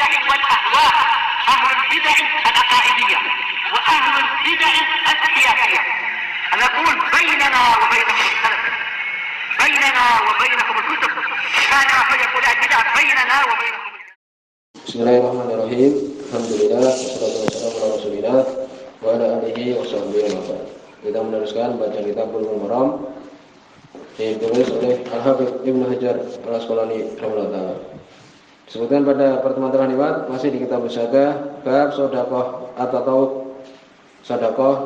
البدع والأهواء، أهل البدع العقائدية وأهل البدع السياسية. نقول بيننا وبينكم السلف، بيننا وبينكم الكتب، كان فيقول البدع بيننا وبينكم. Bismillahirrahmanirrahim. Alhamdulillah wassalatu wassalamu ala Rasulillah wa ala alihi washabbihi wa sallam. Kita meneruskan bacaan kitab Bulughul Maram yang ditulis oleh Al-Hafidz Ibnu Hajar Al-Asqalani rahimahullah taala. Disebutkan pada pertemuan terakhir masih di kitab Zakah bab sedekah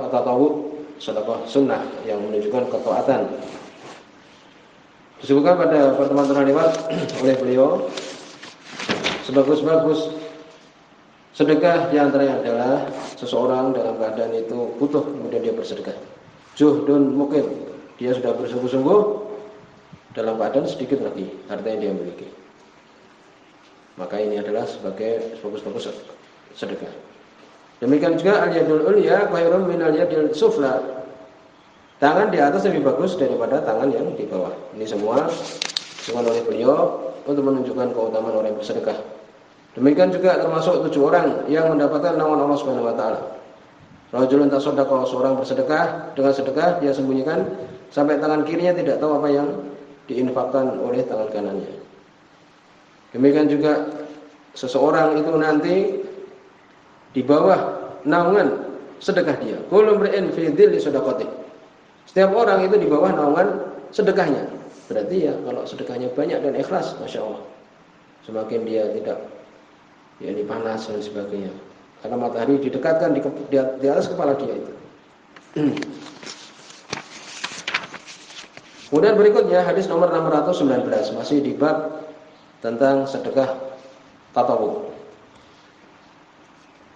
atau tawud, sedekah sunnah yang menunjukkan ketaatan. Disebutkan pada pertemuan terakhir oleh beliau sebagus-bagus sedekah diantaranya adalah seseorang dalam keadaan itu butuh kemudian dia bersedekah. Juhdun mukil, dia sudah bersungguh-sungguh dalam keadaan sedikit lagi harta yang dia miliki. Maka ini adalah sebagai sebagus-bagus sedekah. Demikian juga al-yadul ulya khairun min al-yadil sufla. Tangan di atas lebih bagus daripada tangan yang di bawah. Ini semua disebutkan oleh beliau untuk menunjukkan keutamaan orang yang bersedekah. Demikian juga termasuk 7 orang yang mendapatkan naungan Allah Subhanahu wa taala. Rajulun tasaddaqa, seorang bersedekah, dengan sedekah dia sembunyikan sampai tangan kirinya tidak tahu apa yang diinfakkan oleh tangan kanannya. Demikian juga seseorang itu nanti di bawah naungan sedekah dia. Kullu mri'in fi dhilli shadaqatihi. Setiap orang itu di bawah naungan sedekahnya. Berarti ya kalau sedekahnya banyak dan ikhlas, Masya Allah, semakin dia tidak panas dan sebagainya. Karena matahari didekatkan di atas kepala dia itu. Kemudian berikutnya hadis nomor 619 masih di bab tentang sedekah tatawwu.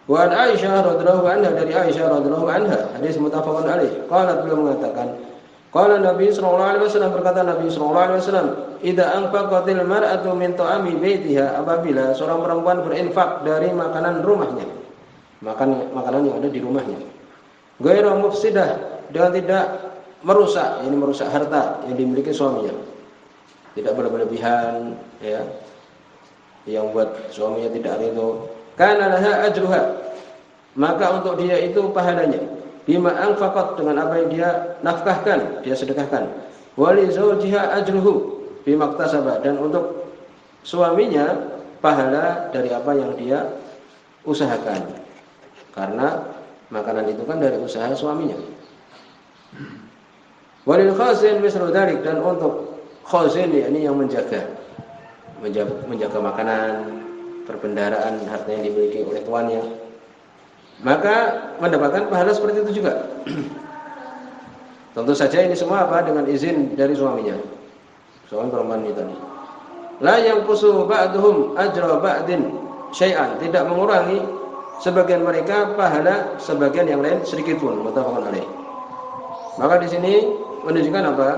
Wa an Aisyah radhiyallahu anha, dari Aisyah radhiyallahu anha, hadis muttafaqun alaih. Qalat, beliau mengatakan, qala Nabi sallallahu alaihi wasallam, berkata Nabi sallallahu alaihi wasallam, idza anfaqatil mar'atu min ta'ami baitiha, apabila seorang perempuan berinfak dari makanan rumahnya, makanan yang ada di rumahnya, ghairu mufsidah, dengan tidak merusak, ini merusak harta yang dimiliki suaminya, tidak berlebihan ya, yang buat suaminya tidak ridho, kana laha ajruha, maka untuk dia itu pahalanya, bima anfaqat, dengan apa yang dia nafkahkan, dia sedekahkan, wali zawjiha ajruhu bima iktasaba, dan untuk suaminya pahala dari apa yang dia usahakan, karena makanan itu kan dari usaha suaminya. Walil khazin mislu dzalik, dan untuk khazin yakni yang menjaga makanan, perbendaharaan harta yang dimiliki oleh tuannya, maka mendapatkan pahala seperti itu juga. Tentu saja ini semua apa? Dengan izin dari suaminya, suami perempuan ini tadi. La yanqusu ba'duhum ajra ba'din syai'an, tidak mengurangi sebagian mereka pahala sebagian yang lain sedikit pun. Muttafaqun alaih. Maka di sini menunjukkan apa?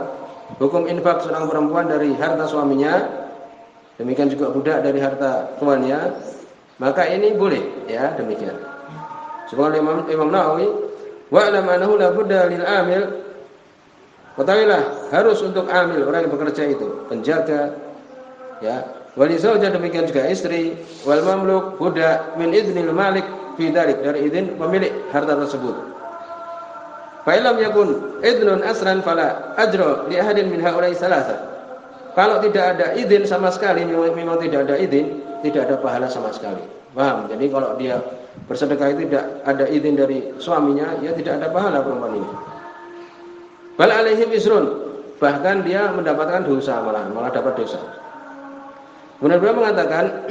Hukum infak seorang perempuan dari harta suaminya, demikian juga budak dari harta tuannya, maka ini boleh ya, demikian. Sebagaimana Imam Nawawi, wa'lam annahu la budda lil amil, ketahuilah harus untuk amil, orang yang bekerja itu, penjaga ya, wali zaujah, demikian juga istri, wal mamluk, budak, min idnil malik fi dzalik, dari izin pemilik harta tersebut. Fa illam yakun idnun asran fala ajra li ahadin min haula'i salasa. Kalau tidak ada izin sama sekali, memang tidak ada izin, tidak ada pahala sama sekali. Paham? Jadi kalau dia bersedekah itu tidak ada izin dari suaminya, ya tidak ada pahala perempuan ini. Bal alaihim isrun, bahkan dia mendapatkan dosa, malah dapat dosa. Kemudian beliau mengatakan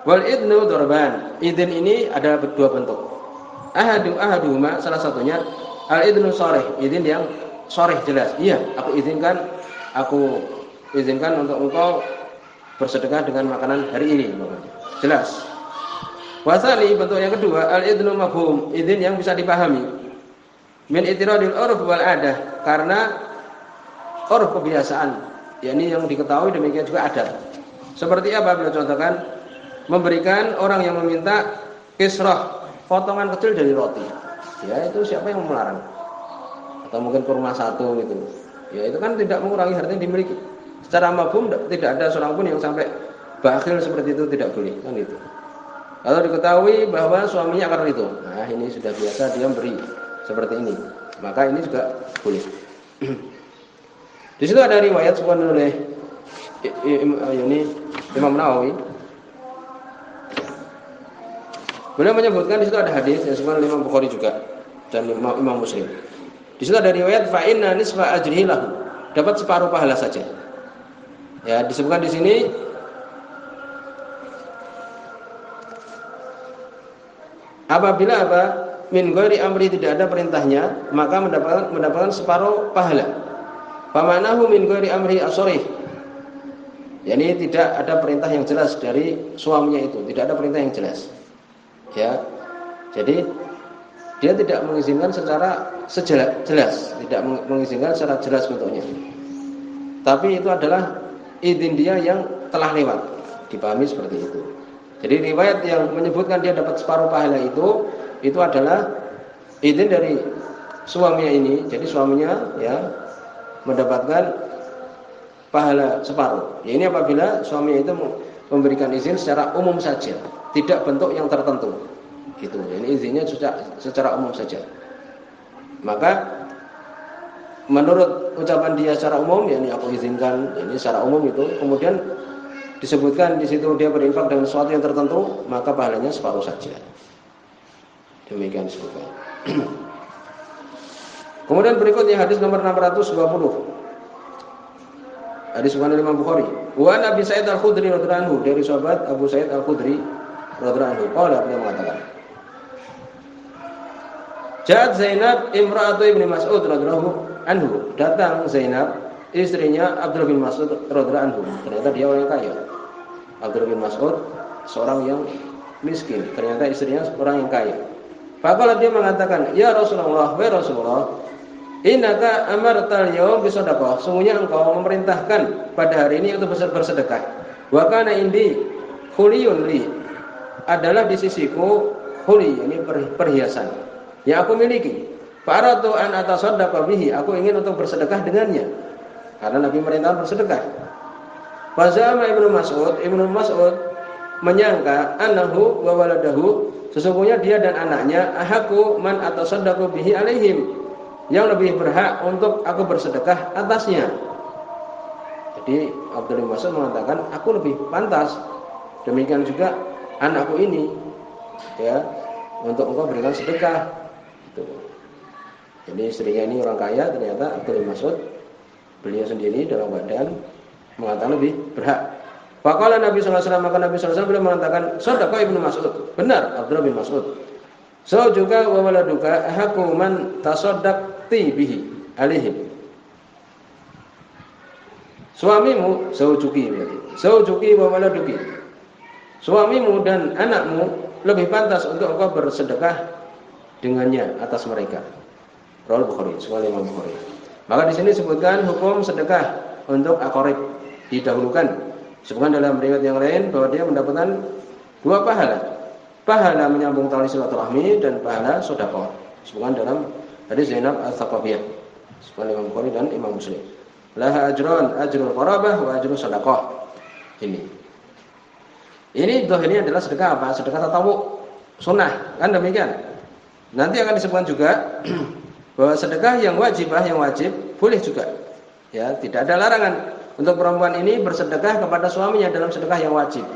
wal idnu darban, izin ini ada dua bentuk. Ahaduhuma, salah satunya al idnu sharih, izin yang sharih jelas. Iya, aku izinkan untuk engkau bersedekah dengan makanan hari ini, jelas. Wasali, bentuk yang kedua, al idnu mafhum, izin yang bisa dipahami. Min itiradil urf wal adah, karena urf kebiasaan, yakni yang diketahui, demikian juga adat. Seperti apa? Beliau contohkan, memberikan orang yang meminta kisrah, potongan kecil dari roti. Ya, itu siapa yang melarang? Atau mungkin kurma satu gitu. Ya, itu kan tidak mengurangi harta yang dimiliki. Secara mafhum tidak ada seorang pun yang sampai bakhil seperti itu tidak boleh, kan itu. Kalau diketahui bahwa suaminya akan itu, nah ini sudah biasa dia beri seperti ini, maka ini juga boleh. Di situ ada riwayat disebutkan oleh Imam Nawawi. Beliau menyebutkan di situ ada hadis yang disebutkan oleh Imam Bukhari juga dan Imam Muslim. Di situ ada riwayat fa inna nisfa ajrihi lahu, dapat separuh pahala saja. Ya, disebutkan di sini apabila apa? Min ghairi amri, tidak ada perintahnya, maka mendapatkan separuh pahala. Famanahu min ghairi amri asharih. Yani tidak ada perintah yang jelas dari suaminya itu, tidak ada perintah yang jelas. Ya. Jadi dia tidak mengizinkan secara jelas, tidak mengizinkan secara jelas bentuknya. Tapi itu adalah izin dia yang telah lewat, dipahami seperti itu. Jadi riwayat yang menyebutkan dia dapat separuh pahala itu adalah izin dari suaminya ini. Jadi suaminya ya mendapatkan pahala separuh. Ya, ini apabila suaminya itu memberikan izin secara umum saja, tidak bentuk yang tertentu. Gitu. Ini izinnya secara umum saja. Maka menurut ucapan dia secara umum, ya ini aku izinkan, ini secara umum itu, kemudian disebutkan di situ dia berinfak dengan sesuatu yang tertentu, maka pahalanya separuh saja. Demikian disebutkan. Kemudian berikutnya hadis nomor 620. Hadis riwayat Imam Bukhari. Wa Nabi Sa'id Al-Khudri radhiyallahu anhu, dari sahabat Abu Sa'id Al-Khudri radhiyallahu anhu, qala, beliau mengatakan, Ja'at Zainab imra'atu Ibnu Mas'ud radhiyallahu anhu, datang Zainab istrinya Abdullah bin Mas'ud radhiyallahu anhu. Ternyata dia orang yang kaya. Abdullah bin Mas'ud seorang yang miskin, ternyata istrinya orang yang kaya. Faqala, dia mengatakan, "Ya Rasulullah, wa Rasulullah, innaka amartal yaum bisadaqah." Sungguhnya engkau memerintahkan pada hari ini untuk bersedekah. Wa kana indi khuliyun li, adalah di sisiku khuli, ini perhiasan yang aku miliki. Faratu an atasaddaqa bihi, aku ingin untuk bersedekah dengannya. Karena Nabi merintahkan bersedekah. Fazama Ibnu Mas'ud menyangka annahu wa waladahu, sesungguhnya dia dan anaknya ahaku man atasaddaqu bihi alaihim, yang lebih berhak untuk aku bersedekah atasnya. Jadi Abdullah bin Mas'ud mengatakan, aku lebih pantas, demikian juga anakku ini, ya, untuk engkau berikan sedekah. Gitu. Jadi istrinya ini orang kaya, ternyata Abdullah bin Mas'ud beliau sendiri dalam badan mengatakan lebih berhak. Faqala Nabi sallallahu alaihi wasallam, maka Nabi sallallahu alaihi wasallam beliau mengatakan, "Shadaqa Ibnu Mas'ud." Benar Abdullah bin Mas'ud. So juga wa waladuka haqqu man tasaddaqti bihi alaihim. Suamimu, zaujuki berarti. Zaujuki wa waladuki. Suamimu dan anakmu lebih pantas untuk engkau bersedekah dengannya atas mereka. Rawal Bukhari, Sahih Imam Bukhari. Maka di sini disebutkan hukum sedekah untuk aqarib didahulukan. Sebutkan dalam riwayat yang lain bahwa dia mendapatkan dua pahala. Pahala menyambung tali silaturahmi dan pahala sedekah. Sebutkan dalam hadis Zainab Al-Thaqafiyah. Sebutkan Imam Bukhari dan Imam Muslim. Laha ajrun, ajrul qarabah wa ajrul sedekah. Ini dohirnya adalah sedekah apa? Sedekah tatawwu, sunnah, kan demikian. Nanti akan disebutkan juga bahwa sedekah yang wajib boleh juga. Ya, tidak ada larangan untuk perempuan ini bersedekah kepada suaminya dalam sedekah yang wajib.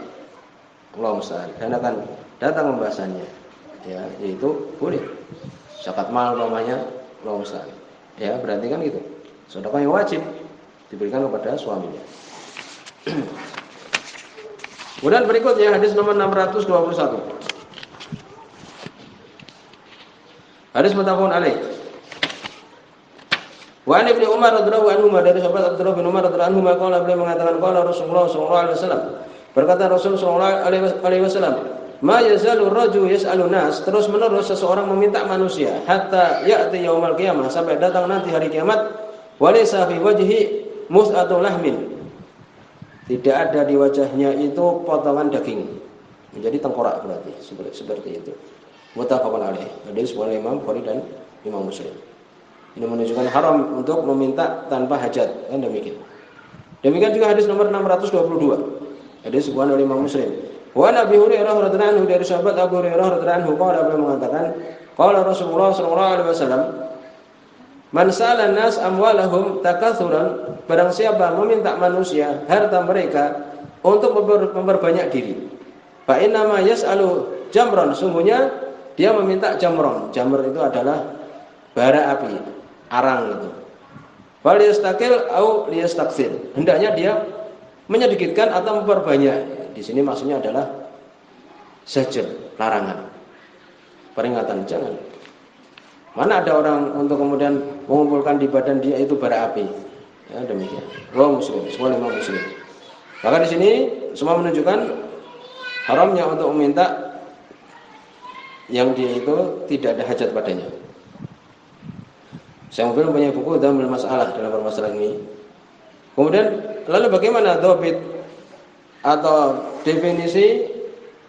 Allah musta'an. Dan akan datang pembahasannya. Ya, yaitu boleh. Zakat mal namanya, Allah musta'an. Ya, berarti kan gitu. Sedekah yang wajib diberikan kepada suaminya. Kemudian berikutnya hadis nomor 621. Hadis muttafaqun alaih. Wa an Ibnu Umar radhiyallahu anhu, dari sahabat Abdullah bin Umar radhiyallahu anhu, qala, beliau mengatakan, qala Rasulullah sallallahu alaihi wasallam, berkata Rasul sallallahu alaihi wasallam, ma yazalu rajul yas'alu nas, terus menerus seseorang meminta manusia, hatta ya'ti yaumul qiyamah, sampai datang nanti hari kiamat, wa laysa fi wajhi mus'atu lahmin, tidak ada di wajahnya itu potongan daging, menjadi tengkorak, berarti seperti itu. Muttafaqun alaih. Hadis riwayat Imam Bukhari dan Imam Muslim. Ini menunjukkan haram untuk meminta tanpa hajat, kan demikian. Demikian juga hadis nomor 622. Hadis riwayat oleh Imam Muslim. Wa Nabi Hurairah radhiyallahu anhu, dari sahabat Abu Hurairah radhiyallahu anhu, beliau mengatakan, qala Rasulullah sallallahu alaihi wasallam, man sa'ala nas amwalahum takatsuran, barang siapa meminta manusia harta mereka untuk memperbanyak diri, fa inna ma yas'alu jamran, sungguhnya dia meminta jamron. Jamr itu adalah bara api, arang itu. Fal yastakil au liyastakthir, hendaknya dia menyedikitkan atau memperbanyak. Di sini maksudnya adalah zajar, larangan, peringatan, jangan. Mana ada orang untuk kemudian mengumpulkan di badan dia itu bara api. Ya, demikian. Rawi Muslim, semua Imam Muslim. Maka di sini semua menunjukkan haramnya untuk meminta yang dia itu tidak ada hajat padanya. Saya mungkin punya buku dalam masalah dalam permasalahan ini. Kemudian lalu bagaimana dhabit atau definisi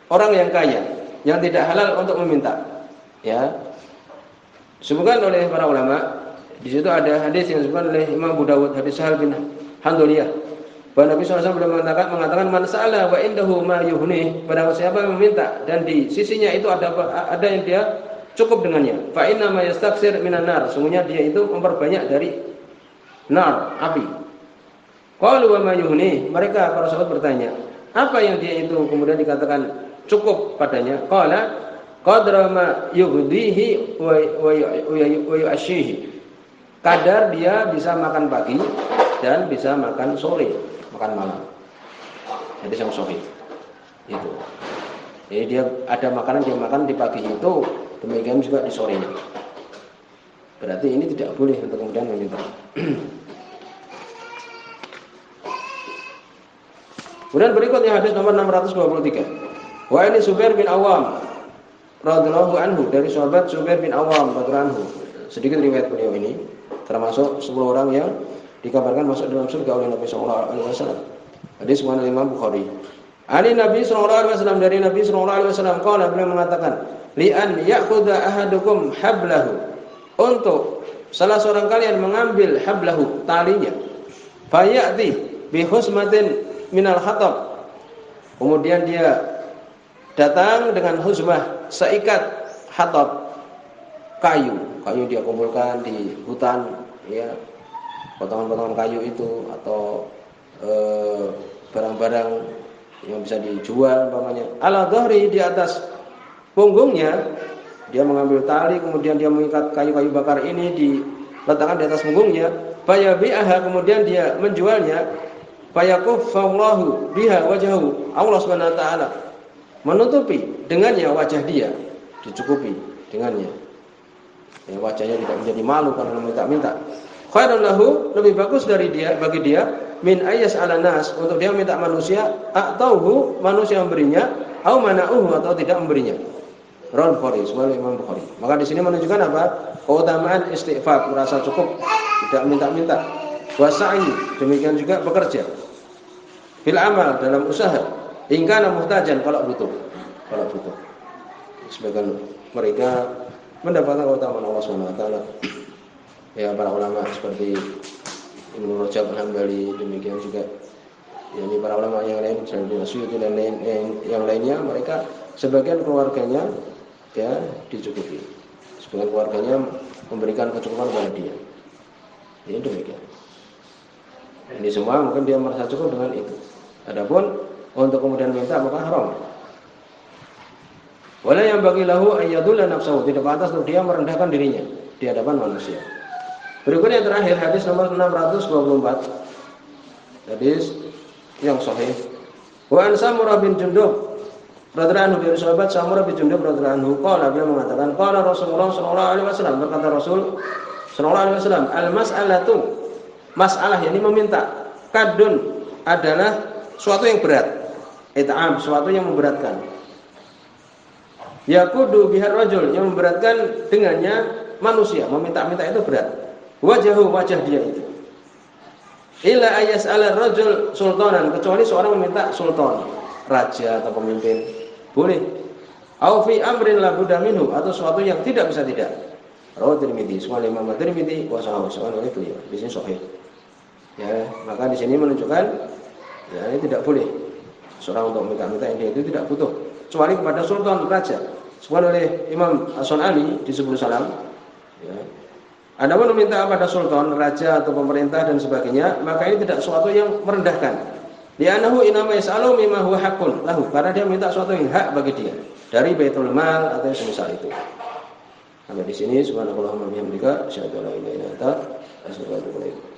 orang yang kaya yang tidak halal untuk meminta? Ya. Disebutkan oleh para ulama, di situ ada hadis yang disebutkan oleh Imam Abu Dawud, hadis Sahal bin Handuliyah, bahwa Nabi SAW mengatakan man sa'ala wa indahu ma yuhni, barang siapa yang meminta dan di sisinya itu ada yang dia cukup dengannya, fa inna ma yastaksir minan nar, sungguhnya dia itu memperbanyak dari nar, api. Qalu wa ma yuhni, mereka para sahabat bertanya, apa yang dia itu kemudian dikatakan cukup padanya? Qala qadra ma yughdihi wa yu'ashihi, kadar dia bisa makan pagi dan bisa makan sore, makan malam. Jadi yang sahih itu. Jadi dia ada makanan dia makan di pagi itu, demikian juga di sorenya. Berarti ini tidak boleh untuk kemudian meminta. Kemudian berikutnya hadis nomor 623. Wa ini Zubair bin Awam radhiyallahu anhu, dari sahabat Zubair bin Awam radhiyallahu anhu. Sedikit riwayat beliau ini, termasuk 10 orang yang dikabarkan masuk dalam surga oleh Nabi sallallahu alaihi wasallam. Hadis riwayat Imam Bukhari. Ali Nabi sallallahu alaihi wasallam, dari Nabi sallallahu alaihi wasallam qala, beliau mengatakan, li an ya'khudha ahadukum hablahu, untuk salah seorang kalian mengambil hablahu, talinya, fayati bi husmatin minal hatab, kemudian dia datang dengan huzmah, seikat hatab, kayu dia kumpulkan di hutan, ya, potongan-potongan kayu itu atau barang-barang yang bisa dijual umpamanya. Ala dhahri, di atas punggungnya dia mengambil tali, kemudian dia mengikat kayu-kayu bakar ini diletakkan di atas punggungnya. Fayabi'aha, kemudian dia menjualnya. Fayakufallahu biha wajhahu, Allah Subhanahu wa taala menutupi dengannya wajah dia, dicukupi dengannya. Ya, wajahnya tidak menjadi malu karena minta-minta. Khairun lahu, lebih bagus bagi dia min ayas ala nas, untuk dia minta manusia, atauhu, manusia memberinya, au mana'uhu, atau tidak memberinya. Rawal Bukhari, semua Imam Bukhari. Maka di sini menunjukkan apa? Keutamaan istighfar, merasa cukup, tidak minta-minta. Wasa'i, demikian juga bekerja. Fil amal, dalam usaha. Hingga muhtajan, kalau butuh. Sebagian mereka mendapatkan keutamaan Allah Subhanahu wa taala. Ya, para ulama seperti Ibnu Rajab Al-Hambali, demikian juga ini para ulama yang lain, Syaikhul Asy'ari dan yang lainnya, mereka sebagian keluarganya ya dicukupi. Sebagian keluarganya memberikan kecukupan kepada dia. Ini demikian. Ini semua mungkin dia merasa cukup dengan itu. Adapun untuk kemudian minta maka haram. Wala yang bagi lahu ayyadulla nafsahu, tidak pantas untuk dia merendahkan dirinya di hadapan manusia. Berikutnya yang terakhir, hadis nomor 624. Hadis yang sahih. Wa an Samurah bin Jundub radhiyallahu anhu, dari sahabat Samurah bin Jundub radhiyallahu anhu, qala, beliau mengatakan, qala Rasulullah sallallahu alaihi wasallam, berkata Rasul sallallahu alaihi wasallam, al-mas'alatu, masalah yakni meminta, kadun adalah suatu yang berat, it'am, suatu yang memberatkan. Yaqudu bihar rajul, yang memberatkan dengannya manusia, meminta-minta itu berat. Wajahu, wajah dia itu. Illa ayas'ala rajul sultanan, kecuali seorang meminta sultan, raja atau pemimpin, boleh. Au fi amrin la budda minhu, atau suatu yang tidak bisa tidak. Rawahu Tirmidzi, semua Imam Tirmidzi wa sahahu, itu ya, di sini sahih. Ya, maka di sini menunjukkan ya ini tidak boleh seorang untuk minta-minta yang dia itu tidak butuh, kecuali kepada sultan raja. Sebagaimana oleh Imam As-Sun'ani di Subul Salam. Ya. Adapun meminta pada sultan, raja atau pemerintah dan sebagainya, maka ini tidak sesuatu yang merendahkan. Li'annahu inama yas'alu mimma huwa haqqun lahu, karena dia minta sesuatu yang hak bagi dia dari Baitul Mal atau semisal itu. Sampai di sini subhanallahumma wa bihamdika asyhadu an la ilaha illa anta astaghfiruka wa atubu ilaik.